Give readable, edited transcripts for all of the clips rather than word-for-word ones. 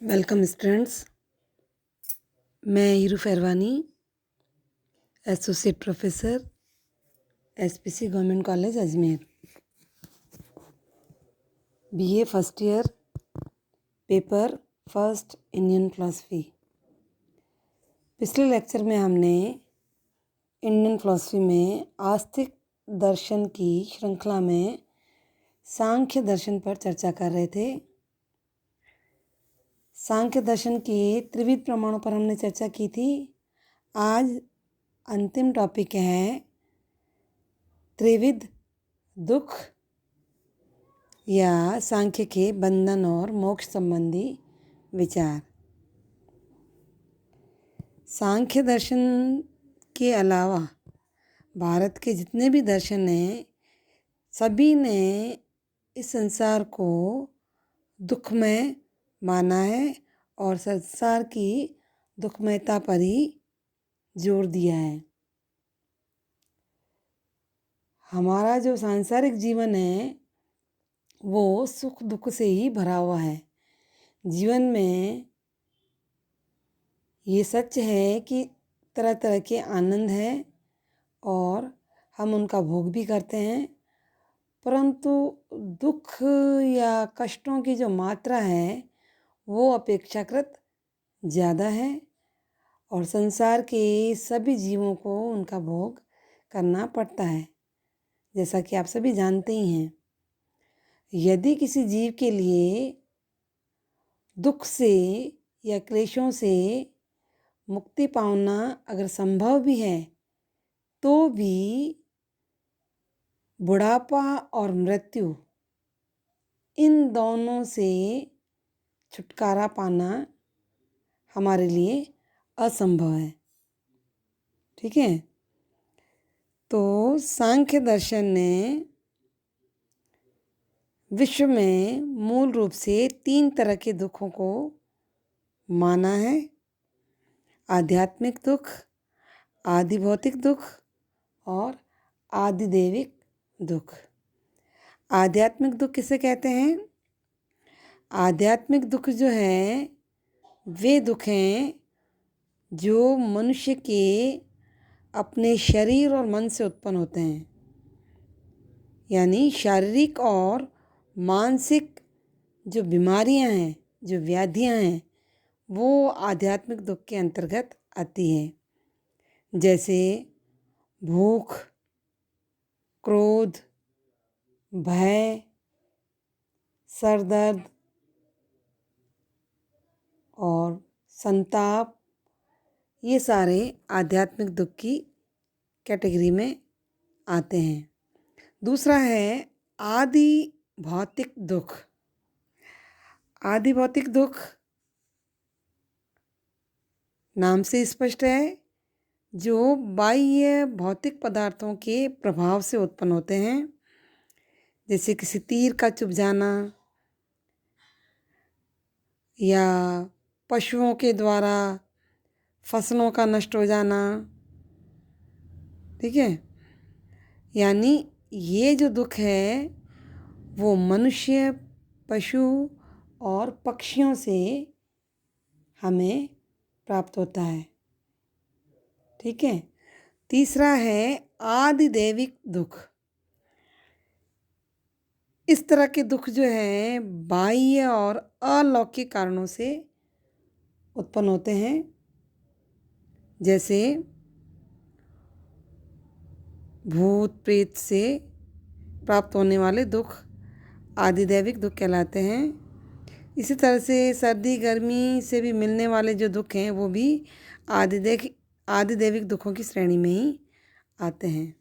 Welcome students. मैं Hiru Pherwani, associate professor, SPC government college Ajmer, BA first year, paper first Indian philosophy. पिछले lecture में हमने Indian philosophy में आस्तिक दर्शन की श्रृंखला में सांख्य दर्शन पर चर्चा कर रहे थे। सांख्य दर्शन के त्रिविध प्रमाणों पर हमने चर्चा की थी। आज अंतिम टॉपिक है त्रिविध दुख या सांख्य के बंधन और मोक्ष संबंधी विचार। सांख्य दर्शन के अलावा भारत के जितने भी दर्शन हैं, सभी ने इस संसार को दुखमय माना है और संसार की दुखमयता पर ही जोर दिया है। हमारा जो सांसारिक जीवन है वो सुख दुख से ही भरा हुआ है। जीवन में ये सच है कि तरह तरह के आनंद हैं और हम उनका भोग भी करते हैं, परंतु दुख या कष्टों की जो मात्रा है वो अपेक्षाकृत ज़्यादा है और संसार के सभी जीवों को उनका भोग करना पड़ता है, जैसा कि आप सभी जानते ही हैं। यदि किसी जीव के लिए दुख से या क्लेशों से मुक्ति पाना अगर संभव भी है, तो भी बुढ़ापा और मृत्यु, इन दोनों से छुटकारा पाना हमारे लिए असंभव है। ठीक है, तो सांख्य दर्शन ने विश्व में मूल रूप से 3 तरह के दुखों को माना है: आध्यात्मिक दुख, आदि भौतिक दुख और आदिदेविक दुख। आध्यात्मिक दुख किसे कहते हैं? आध्यात्मिक दुख जो है वे दुख हैं जो मनुष्य के अपने शरीर और मन से उत्पन्न होते हैं, यानी शारीरिक और मानसिक जो बीमारियां हैं, जो व्याधियां हैं, वो आध्यात्मिक दुख के अंतर्गत आती है। जैसे भूख, क्रोध, भय, सर दर्द और संताप, ये सारे आध्यात्मिक दुख की कैटेगरी में आते हैं। दूसरा है आदि भौतिक दुख। आदि भौतिक दुख नाम से स्पष्ट है, जो बाह्य भौतिक पदार्थों के प्रभाव से उत्पन्न होते हैं, जैसे किसी तीर का चुभ जाना या पशुओं के द्वारा फसलों का नष्ट हो जाना। ठीक है, यानी ये जो दुख है वो मनुष्य, पशु और पक्षियों से हमें प्राप्त होता है। ठीक है, तीसरा है आदिदैविक दुख। इस तरह के दुख जो है बाह्य और अलौकिक कारणों से उत्पन्न होते हैं, जैसे भूत प्रेत से प्राप्त होने वाले दुख आदिदैविक दुख कहलाते हैं। इसी तरह से सर्दी गर्मी से भी मिलने वाले जो दुख हैं वो भी आदिदैविक दुखों की श्रेणी में ही आते हैं।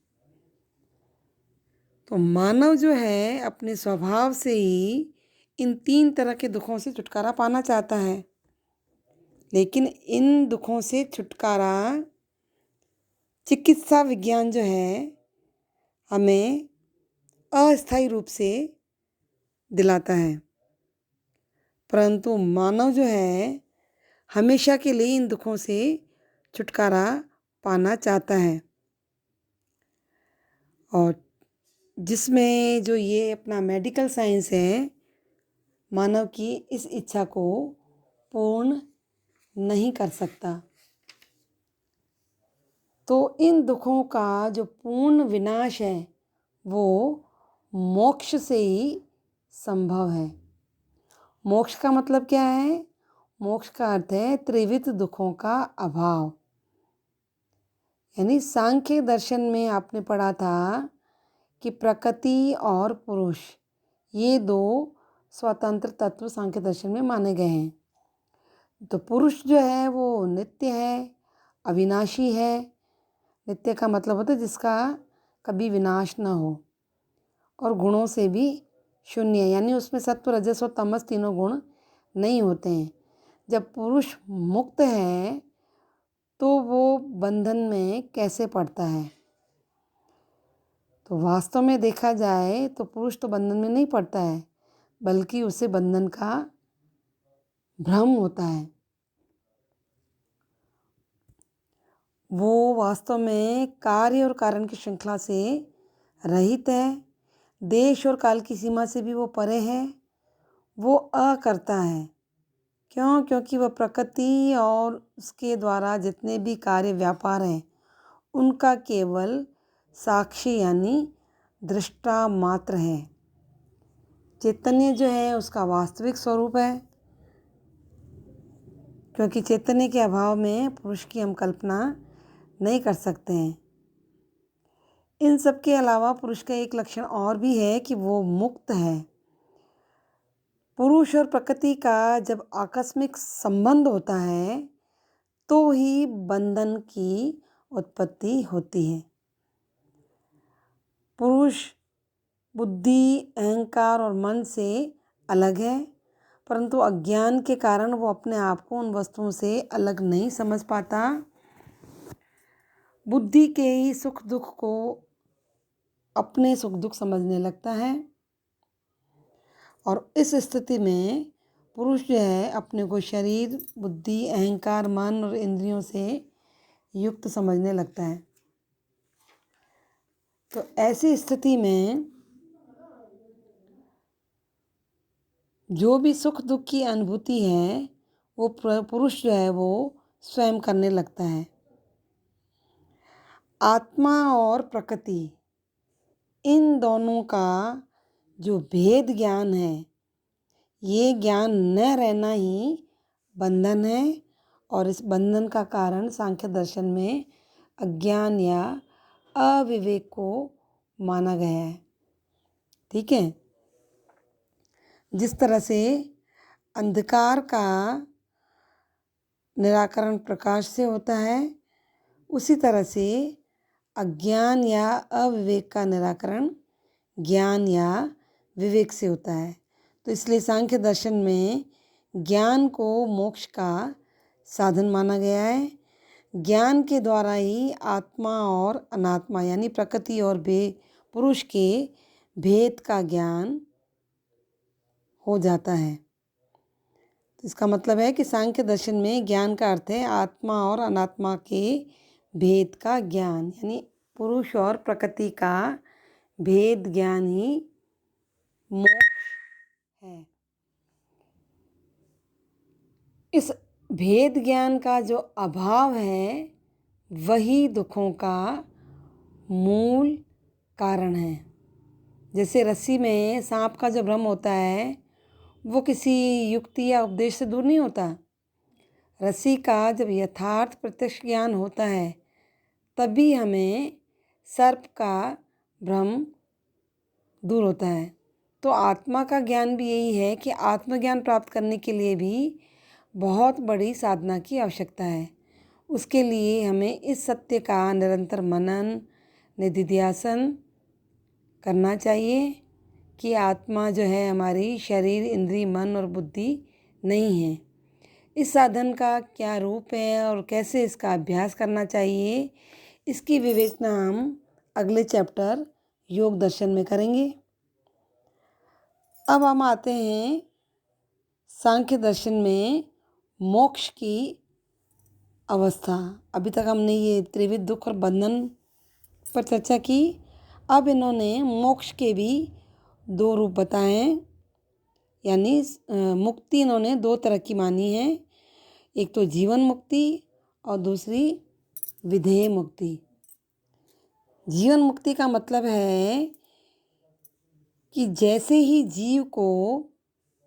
तो मानव जो है अपने स्वभाव से ही इन 3 तरह के दुखों से छुटकारा पाना चाहता है, लेकिन इन दुखों से छुटकारा चिकित्सा विज्ञान जो है हमें अस्थायी रूप से दिलाता है, परंतु मानव जो है हमेशा के लिए इन दुखों से छुटकारा पाना चाहता है। और जिसमें जो ये अपना मेडिकल साइंस है, मानव की इस इच्छा को पूर्ण नहीं कर सकता। तो इन दुखों का जो पूर्ण विनाश है वो मोक्ष से ही संभव है। मोक्ष का मतलब क्या है? मोक्ष का अर्थ है त्रिविध दुखों का अभाव। यानी सांख्य दर्शन में आपने पढ़ा था कि प्रकृति और पुरुष ये दो स्वतंत्र तत्व सांख्य दर्शन में माने गए हैं। तो पुरुष जो है वो नित्य है, अविनाशी है। नित्य का मतलब होता है जिसका कभी विनाश ना हो, और गुणों से भी शून्य, यानी उसमें सत्व रजस और तमस तीनों गुण नहीं होते हैं। जब पुरुष मुक्त है तो वो बंधन में कैसे पड़ता है? तो वास्तव में देखा जाए तो पुरुष तो बंधन में नहीं पड़ता है, बल्कि उसे बंधन का भ्रम होता है। वो वास्तव में कार्य और कारण की श्रृंखला से रहित है। देश और काल की सीमा से भी वो परे है। वो अकर्ता है। क्यों? क्योंकि वह प्रकृति और उसके द्वारा जितने भी कार्य व्यापार हैं उनका केवल साक्षी यानी दृष्टा मात्र है। चैतन्य जो है उसका वास्तविक स्वरूप है, क्योंकि चैतन्य के अभाव में पुरुष की हम कल्पना नहीं कर सकते हैं। इन सब के अलावा पुरुष का एक लक्षण और भी है कि वो मुक्त है। पुरुष और प्रकृति का जब आकस्मिक संबंध होता है तो ही बंधन की उत्पत्ति होती है। पुरुष बुद्धि, अहंकार और मन से अलग है, परंतु अज्ञान के कारण वो अपने आप को उन वस्तुओं से अलग नहीं समझ पाता। बुद्धि के ही सुख दुख को अपने सुख दुख समझने लगता है, और इस स्थिति में पुरुष जो है अपने को शरीर, बुद्धि, अहंकार, मन और इंद्रियों से युक्त समझने लगता है। तो ऐसी स्थिति में जो भी सुख दुख की अनुभूति है वो पुरुष जो है वो स्वयं करने लगता है। आत्मा और प्रकृति इन दोनों का जो भेद ज्ञान है, ये ज्ञान न रहना ही बंधन है, और इस बंधन का कारण सांख्य दर्शन में अज्ञान या अविवेक को माना गया है। ठीक है। जिस तरह से अंधकार का निराकरण प्रकाश से होता है, उसी तरह से अज्ञान या अविवेक का निराकरण ज्ञान या विवेक से होता है। तो इसलिए सांख्य दर्शन में ज्ञान को मोक्ष का साधन माना गया है। ज्ञान के द्वारा ही आत्मा और अनात्मा यानी प्रकृति और पुरुष के भेद का ज्ञान हो जाता है। तो इसका मतलब है कि सांख्य दर्शन में ज्ञान का अर्थ है आत्मा और अनात्मा के भेद का ज्ञान, यानी पुरुष और प्रकृति का भेद ज्ञान ही मोक्ष है। इस भेद ज्ञान का जो अभाव है वही दुखों का मूल कारण है। जैसे रस्सी में सांप का जो भ्रम होता है वो किसी युक्ति या उपदेश से दूर नहीं होता। रस्सी का जब यथार्थ प्रत्यक्ष ज्ञान होता है तभी हमें सर्प का भ्रम दूर होता है। तो आत्मा का ज्ञान भी यही है कि आत्मज्ञान प्राप्त करने के लिए भी बहुत बड़ी साधना की आवश्यकता है। उसके लिए हमें इस सत्य का निरंतर मनन, निधिध्यासन करना चाहिए कि आत्मा जो है हमारी शरीर, इंद्रिय, मन और बुद्धि नहीं है। इस साधन का क्या रूप है और कैसे इसका अभ्यास करना चाहिए, इसकी विवेचना हम अगले चैप्टर योग दर्शन में करेंगे। अब हम आते हैं सांख्य दर्शन में मोक्ष की अवस्था। अभी तक हमने ये त्रिविध दुख और बंधन पर चर्चा की। अब इन्होंने मोक्ष के भी दो रूप बताए हैं, यानी मुक्ति इन्होंने दो तरह की मानी है। एक तो जीवन मुक्ति और दूसरी विधेय मुक्ति। जीवन मुक्ति का मतलब है कि जैसे ही जीव को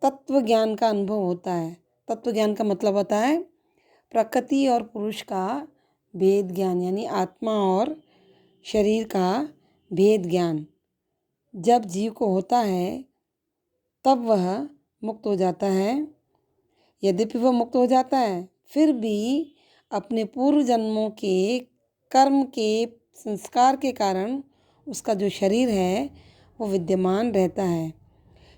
तत्व ज्ञान का अनुभव होता है, तत्व ज्ञान का मतलब होता है प्रकृति और पुरुष का भेद ज्ञान, यानी आत्मा और शरीर का भेद ज्ञान जब जीव को होता है तब वह मुक्त हो जाता है। यद्यपि वह मुक्त हो जाता है फिर भी अपने पूर्व जन्मों के कर्म के संस्कार के कारण उसका जो शरीर है वो विद्यमान रहता है।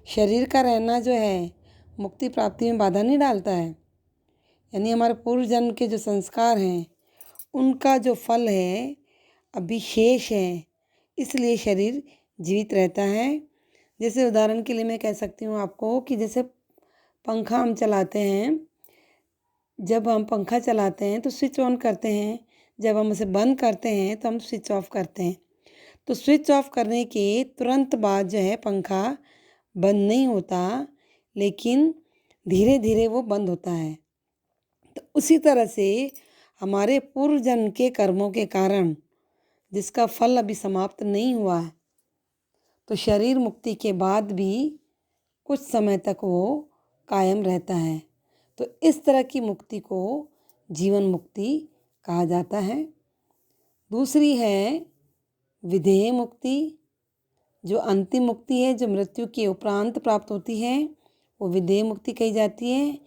शरीर का रहना जो है मुक्ति प्राप्ति में बाधा नहीं डालता है, यानी हमारे पूर्व जन्म के जो संस्कार हैं उनका जो फल है अभी शेष है, इसलिए शरीर जीवित रहता है। जैसे उदाहरण के लिए मैं कह सकती हूँ आपको कि जैसे पंखा हम चलाते हैं, जब हम पंखा चलाते हैं तो स्विच ऑन करते हैं, जब हम उसे बंद करते हैं तो हम स्विच ऑफ करते हैं। तो स्विच ऑफ करने के तुरंत बाद जो है पंखा बंद नहीं होता, लेकिन धीरे धीरे वो बंद होता है। तो उसी तरह से हमारे पूर्व जन्म के कर्मों के कारण जिसका फल अभी समाप्त नहीं हुआ है, तो शरीर मुक्ति के बाद भी कुछ समय तक वो कायम रहता है। तो इस तरह की मुक्ति को जीवन मुक्ति कहा जाता है। दूसरी है विधेय मुक्ति, जो अंतिम मुक्ति है, जो मृत्यु के उपरांत प्राप्त होती है, वो विधेय मुक्ति कही जाती है।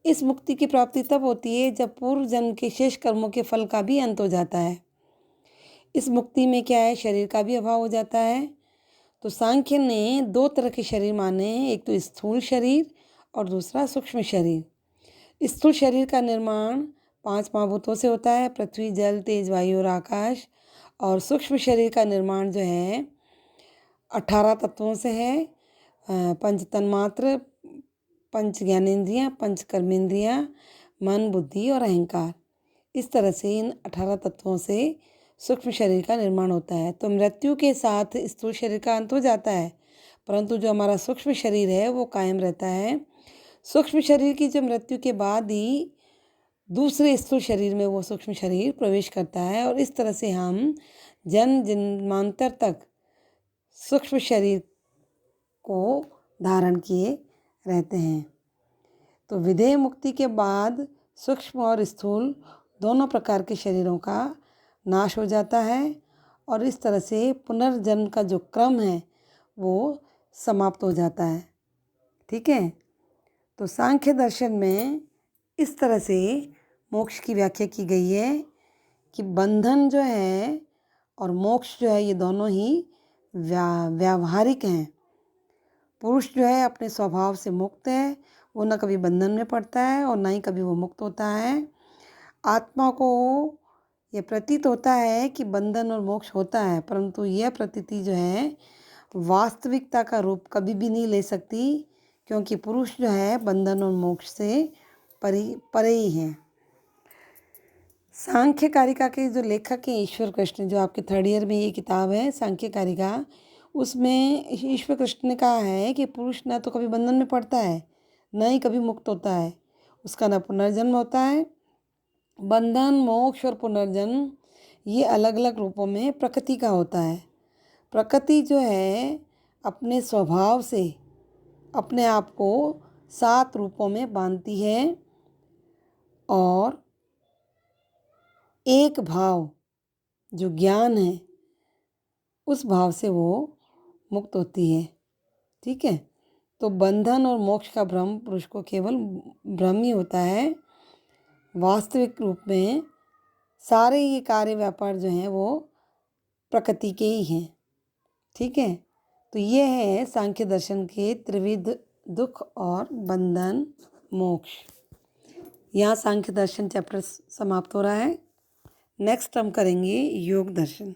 इस मुक्ति की प्राप्ति तब होती है जब पूर्व जन्म के शेष कर्मों के फल का भी अंत हो जाता है। इस मुक्ति में क्या है, शरीर का भी अभाव हो जाता है। तो सांख्य ने दो तरह के शरीर माने हैं, एक तो स्थूल शरीर और दूसरा सूक्ष्म शरीर। स्थूल शरीर का निर्माण 5 महाभूतों से होता है, पृथ्वी, जल, तेज, वायु और आकाश। और सूक्ष्म शरीर का निर्माण जो है 18 तत्वों से है, पंच तन्मात्र, पंच ज्ञानेंद्रियाँ, पंच कर्मेंद्रियाँ, मन, बुद्धि और अहंकार। इस तरह से इन 18 तत्वों से सूक्ष्म शरीर का निर्माण होता है। तो मृत्यु के साथ स्थूल शरीर का अंत हो जाता है, परंतु जो हमारा सूक्ष्म शरीर है वो कायम रहता है। सूक्ष्म शरीर की जो मृत्यु के बाद ही दूसरे स्थूल शरीर में वो सूक्ष्म शरीर प्रवेश करता है, और इस तरह से हम जन्म जन्मांतर तक सूक्ष्म शरीर को धारण किए रहते हैं। तो विधेय मुक्ति के बाद सूक्ष्म और स्थूल दोनों प्रकार के शरीरों का नाश हो जाता है, और इस तरह से पुनर्जन्म का जो क्रम है वो समाप्त हो जाता है। ठीक है, तो सांख्य दर्शन में इस तरह से मोक्ष की व्याख्या की गई है कि बंधन जो है और मोक्ष जो है ये दोनों ही व्यावहारिक हैं। पुरुष जो है अपने स्वभाव से मुक्त है, वो ना कभी बंधन में पड़ता है और ना ही कभी वो मुक्त होता है। आत्मा को ये प्रतीत होता है कि बंधन और मोक्ष होता है, परंतु यह प्रतीति जो है वास्तविकता का रूप कभी भी नहीं ले सकती, क्योंकि पुरुष जो है बंधन और मोक्ष से परे ही है। सांख्य कारिका के जो लेखक हैं ईश्वर कृष्ण, जो आपके 3rd ईयर में ये किताब है सांख्य कारिका, उसमें ईश्वर कृष्ण ने कहा है कि पुरुष ना तो कभी बंधन में पड़ता है न ही कभी मुक्त होता है, उसका ना पुनर्जन्म होता है। बंधन, मोक्ष और पुनर्जन्म ये अलग अलग रूपों में प्रकृति का होता है। प्रकृति जो है अपने स्वभाव से अपने आप को 7 रूपों में बांधती है, और एक भाव जो ज्ञान है उस भाव से वो मुक्त होती है। ठीक है, तो बंधन और मोक्ष का भ्रम पुरुष को केवल भ्रम ही होता है। वास्तविक रूप में सारे ये कार्य व्यापार जो हैं वो प्रकृति के ही हैं। ठीक है, तो ये है सांख्य दर्शन के त्रिविध दुख और बंधन मोक्ष। यहाँ सांख्य दर्शन चैप्टर समाप्त हो रहा है। नेक्स्ट हम करेंगे योग दर्शन।